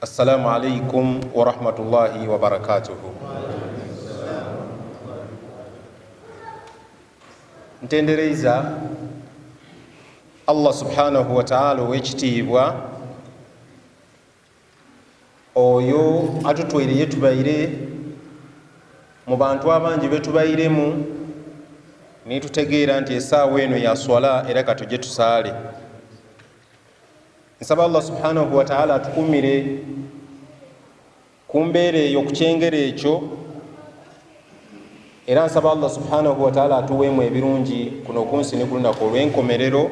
Assalamu alaikum wa rahmatullahi wa barakatuh. Ntendereza Allah subhanahu wa ta'ala w'ekitiibwa oyo atutwireye tubaire mu bantu abangi betubairemu nitutegeera nti essaawa eno ya swala era katujje tusaale. Nsaba Allah subhanahu wa ta'ala atukumire ku mbeera eyo ku kyengero ekyo, era nsaba Allah subhanahu wa ta'ala atuweemu ebirungi kuno ku nsi ne ku lunaku olw'enkomerero,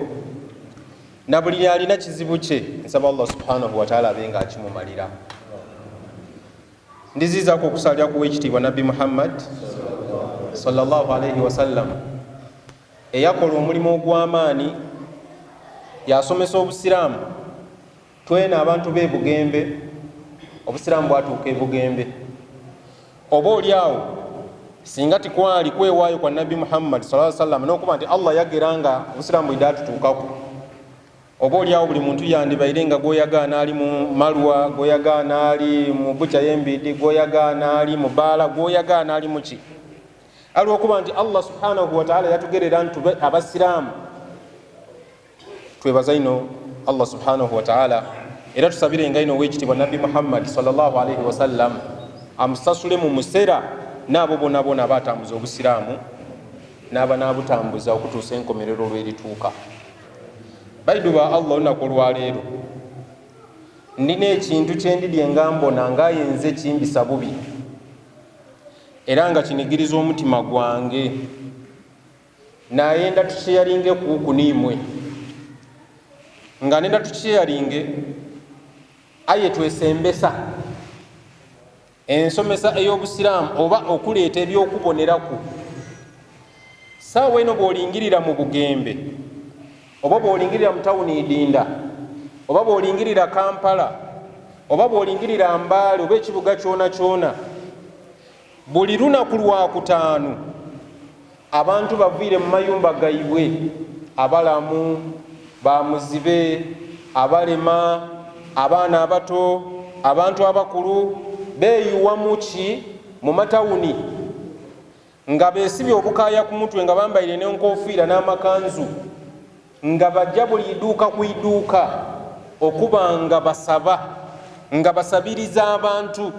na buli alina kizibu kye nsaba Allah subhanahu wa ta'ala abenga akimumalira. Ndizizaako okusalira ku w'ekitiibwa Nabbi Muhammad sallallahu alayhi wa sallam eyakola omulimu ogw'amaani, yasomesa obusiraamu. Twena abantu b'e Bugembe, obusiraamu bwatuuka e Bugembe. Oba oliawo singa tikwali kwewaayo kwa Nabbi Muhammad sallallahu alayhi wa sallam n'okuba nti Allah yageranga obusiraamu bwidde atutuukako, oba oliawo buli muntu yandibaire nga gwoyagaana ali mu Malwa, gwoyagaana ali mu Bukya y'Embiddi, gwoyagaana ali mu Baala, gwoyagaana ali muki, alwokuba nti Allah subhanahu wa ta'ala yatugerera nti abasiraamu twebaza ino Allah subhanahu wa ta'ala, era tusabire nga ino w'ekitiibwa Nabbi Muhammad sallallahu alayhi wa sallam amusasule mu musera n'abo bonna bonna abatambuza obusiraamu n'abanaabutambuza okutuusa enkomerero lw'erituuka. Baidu ba Allah olunaku olwaleero ndina ekintu kyendidye nga mbona ngaayenze kimbisa bubi era nga kinigiriza omutima gwange, nayenda tukyeyalinge kuuku niimwe nga nenda tukyeyalinge aye twesembesa ensomesa ey'obusiraamu oba okuleeta ebyokuboneraku. Saawa eno bw'olingirira mu Bugembe, oba bw'olingirira mu tawuni Idinda, oba bw'olingirira Kampala, oba bw'olingirira Mbale oba ekibuga kyona kyona, buli lunaku lwakutaano abantu baviire mu mayumba gaibwe, abalamu, bamuzibe, abalema, abaana abato, abantu abakulu, beeyuwa muki mu matawuni nga beesibye obukaaya ku mutwe nga bambaire n'enkofiira n'amakanzu, nga bajja buli idduuka ku idduuka okuba nga basaba, nga basabiriza abantu.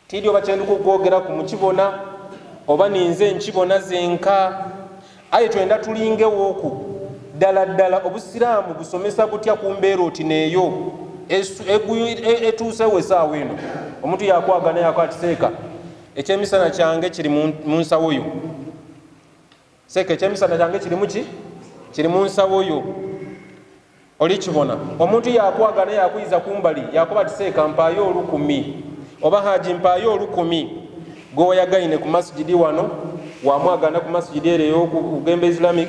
Tiri oba kyenduka okwogera ku mukibona oba ninze nkibona zenka, aye twenda tulingewooku ddala ddala obusiraamu busomesa butya ku mbeera oti neeyo etuusewo essaawa eno omuntu yakwagana yakwatiseeka ekyemisana kyange kiri mu nsawo yo, seeka ekyemisana kyange kiri muki, kiri mu nsawo yo. Oli kibona omuntu yakwagana yakuyiza kumbali yakuba tiseeka mpaayo olukumi oba haji mpaayo olukumi, gweoyagaine ku masijidi wano wamwagana ku masijidi ere y'Obugembe Islamic,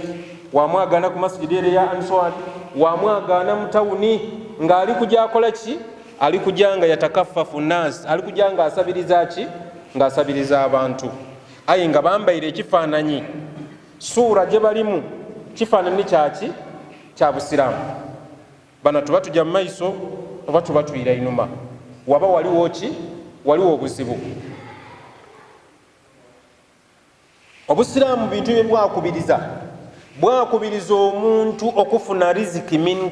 wamwagana ku masijidi ere ya Answad, wamwagana mu tawuni nga ali kujja akola ki, ali kujja nga yatakaffafu nas, ali kujja nga asabiriza ki, nga asabiriza abantu, aye nga bambaire ekifaananyi suura gye balimu kifaananyi kyaki, kya busiraamu. Bana tuba tujja mu maiso oba tuba tuyira inuma, waba waliwo ki, waliwo obuzibu. Obusiraamu bintu bye bwakubiriza omuntu okufuna riziki min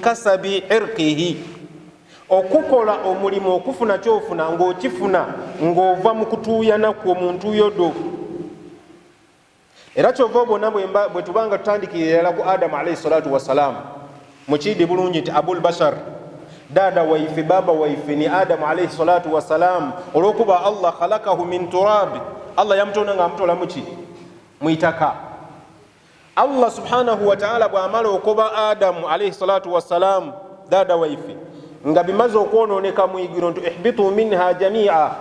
kasabi irkihi, okukola omulimu okufuna kyofuna ng'okifuna ng'ova mu kutuuyana ku omuntu yodo. Era kyova obona bwe tubanga tutandikira era ku Adamu alayhi salatu wassalamu, mukiidi bulungi nti Abul Bashar, dada waife baba waife ni Adamu alayhi salatu wassalamu, olwokuba Allah khalakahu min turabi, Allah yamutonda nga amutola muki, mwitaka. Allah subhanahu wa ta'ala bw'amala okoba Adamu alayhi salatu wassalamu dada waife nga bimaze okwonooneka mwigiro nti ihbitu minha jamia,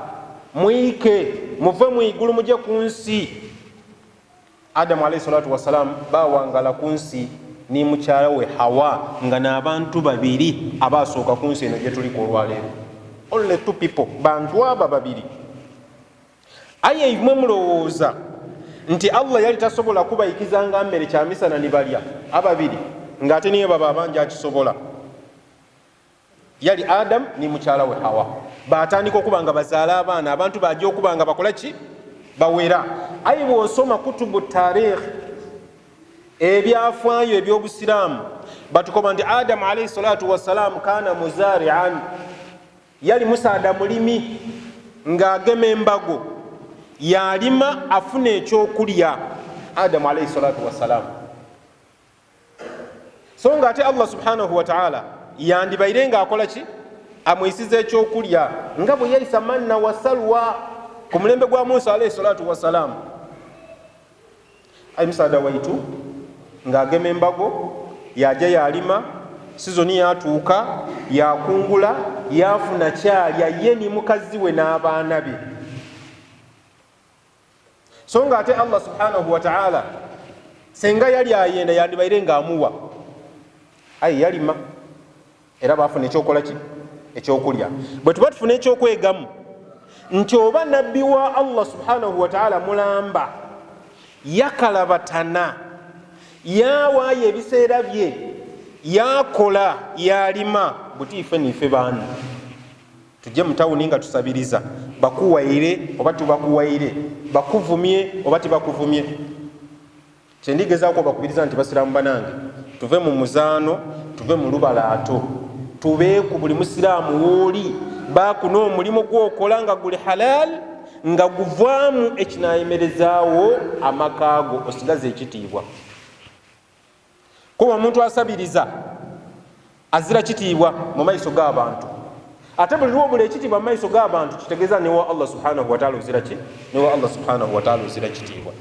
mwike muve mwigulu muje ku nsi. Adamu alayhi salatu wassalamu bawangala ku nsi ni mukyala we Hawa nga n'abantu babiri abasooka ku nsi eno gye tuliko olwaleero, only two people, bantu aba babiri. Aye imwe mulowooza nti Allah yali tasobola kubayikiza nga mmere kyamisana ni balya ababiri ng'ate niye baba abangi akisobola. yali Adam ni mukyala we Hawa. Batandika okuba nga bazaala abaana, abantu bajja okuba nga bakola ki? Bawera. Ayi bw'osoma kutubu tarikh, ebyafaayo eby'obusiraamu, batukoba nti Adamu alayhi salatu wassalamu kana muzari'an, yali musaada mulimi ng'agema embago, yalima afuna ekyokulya. Adamu alayhi salatu wassalamu. So nga ate Allah subhanahu wa ta'ala yandibaire ng'akola ki? Amuyisiza ekyokulya nga bwe yayisa manna wa salwa ku mulembe gwa Musa alayhi salatu wassalamu. Ayi musaada waitu ng'agema embago, yajja yalima, sizoni yatuuka, yakungula, yafuna kyalya ye ni mukazi we n'abaana be. So nga ate Allah subhanahu wa ta'ala senga yali ayenda yandibaire ng'amuwa. Ayi yalima era bafuna ekyokola ki? Ekyokulya. Bwe tuba tufuna ekyokwegamu nti oba nabbi wa Allah subhanahu wa ta'ala mulamba yakalabatana, yawaayo ebiseera bye, yakola, yalima, butiife nife baana tujje mu tawuni nga tusabiriza, bakuwaire oba tubakuwaire, bakuvumye oba tibakuvumye. Kyendigezaako bakubiriza nti basiraamu banange, tuve mu muzaano, tuve mu lubalaato, tube ku buli musiraamu wooli bakuna omulimu gwokola nga guli halal, nga guvaamu ekinayemerezaawo amakaago, osigaze ekitiibwa. Kuba omuntu asabiriza azira kitiibwa mu maiso g'abantu, ate buli lwobula ekitiibwa mu maiso g'abantu kitegeeza newa Allah subhanahu wa ta'ala ozira ki? Newa Allah subhanahu wa ta'ala ozira kitiibwa.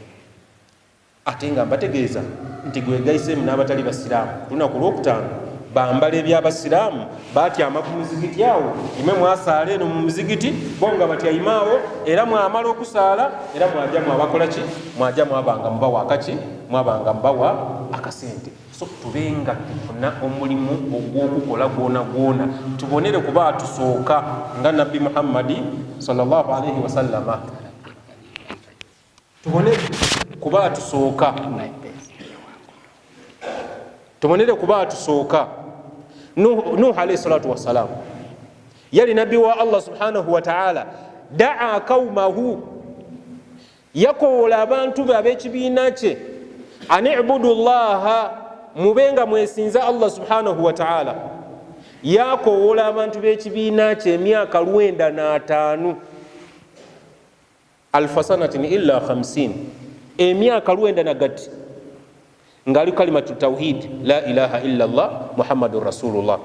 Ate nga mbategeeza nti gwegayiseemu n'abatali basiraamu lunaku lwokutaano bambala ebyabasiraamu, batyama ku muzigiti awo, ime mwasaala eno mu muzigiti bo nga batyaimaawo, era mwamala okusaala era mwajja mwabakola ki? Mwajja mwabanga mubawa akaki? Mwabanga mubawa akasente. So tubenga tufuna omulimu ogw'okukola gwona gwona, tubonere kuba atusooka nga Nabbi Muhammadi sallallahu alayhi wa sallama. Tubonere kuba atusooka, tubonere kuba atusooka. Nuh alayhi salatu wassalam yali nabbi wa Allah subhanahu wa ta'ala, daa qaumahu, yakoola abantu be ab'ekibiina kye, ani'budu llaha, mubenga mwesinza Allah subhanahu wa ta'ala. Yakoola abantu b'ekibiina kye emyaka 95, alfa sanatin illa 50, emyaka 90 nagati ngali kalimatu tawhid, la ilaha illa Allah muhammadur rasulullah.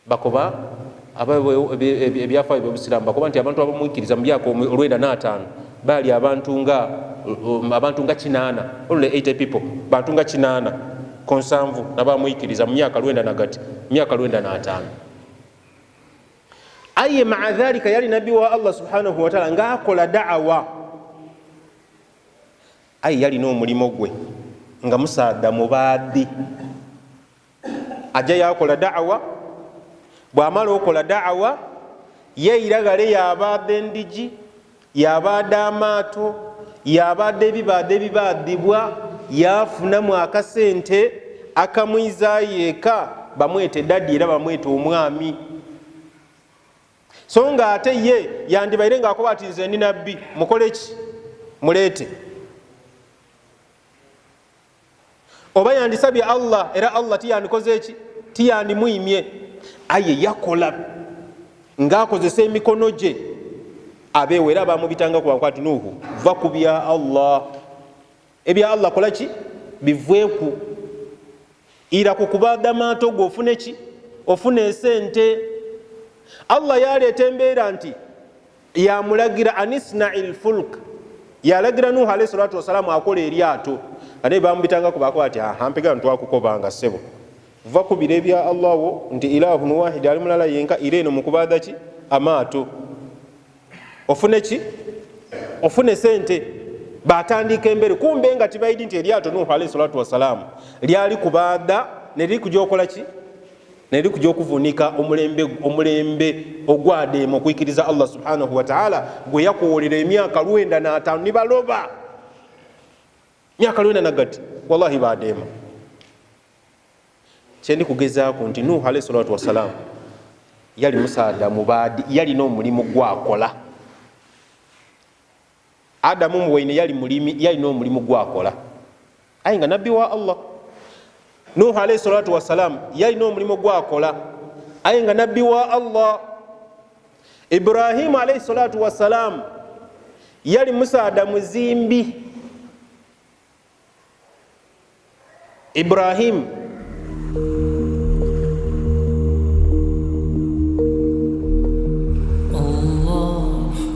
Bakoba ebyafaayo by'obusiraamu bakoba nti abantu abamwikiriza mu myaka 95 bali abantu nga 80, only 80 people, bantu nga 80 konsanvu nabamwikiriza mu myaka 90 nagati, myaka 95. Aye maa dhalika yali nabbi wa Allah subhanahu wa ta'ala ng'akola da'awa. Aye yali n'omulimu gwe nga musaada mubaadi, ajja yakola da'awa. Bw'amala okola da'awa yeiragale yabaada endigi, yabaada amaato, yabaada ebibaada ebibaadibwa, yafunamu akasente akamwizaayo eka, bamwete daddi era bamwete omwami. So nga ate ye yandibaire ng'akoba ati nze ndi nabbi, mukole ki? Muleete. Oba yandisabye Allah era Allah tiyandikoze eki? Tiyandimuyimye. Aye yakola ng'akozesa emikono gye, abeewo era bamubitanga kuba nkwati Nuhu, va ku bya Allah. Ebya Allah kola ki? Bivweku. Ira ku kubaada maato go ofune ki? Ofune esente. Allah yaleeta embeera nti yamulagira anisna'il fulk, yalagira Nuhu alayhi salatu wassalamu akola eryato. Ane bamubitanga kuba kwati ampega ntwakukobanga sebo, va kubira ebya Allah wo nti ilahun wahid, ali mulala yenka, ireno mukubaada ki? Amaato. Ofune ki? Ofune sente. Batandika embere, kumbe nga tibaidi nti eryato Nuhu alayhi salatu wassalamu lyali kubaada nerili kujja okola ki? Nerili kujja okuvunika omulembe ogwadeema okuyikiriza Allah subhanahu wa ta'ala gwe yakoolera emyaka 95 nibaloba. Myaka 90 nagati wallahi badeema. kyendi kugezaako nti Nuhu alayhi salatu wassalam yali musaadamu baadi, yalina omulimu gwakola. Adamu muwaine yalina omulimu gwakola, aye nga nabbi wa Allah. Nuhu alayhi salatu wassalam yalina omulimu gwakola, aye nga nabbi wa Allah. Ibrahim alayhi salatu wassalam yali musaadamu zimbi. Ibrahim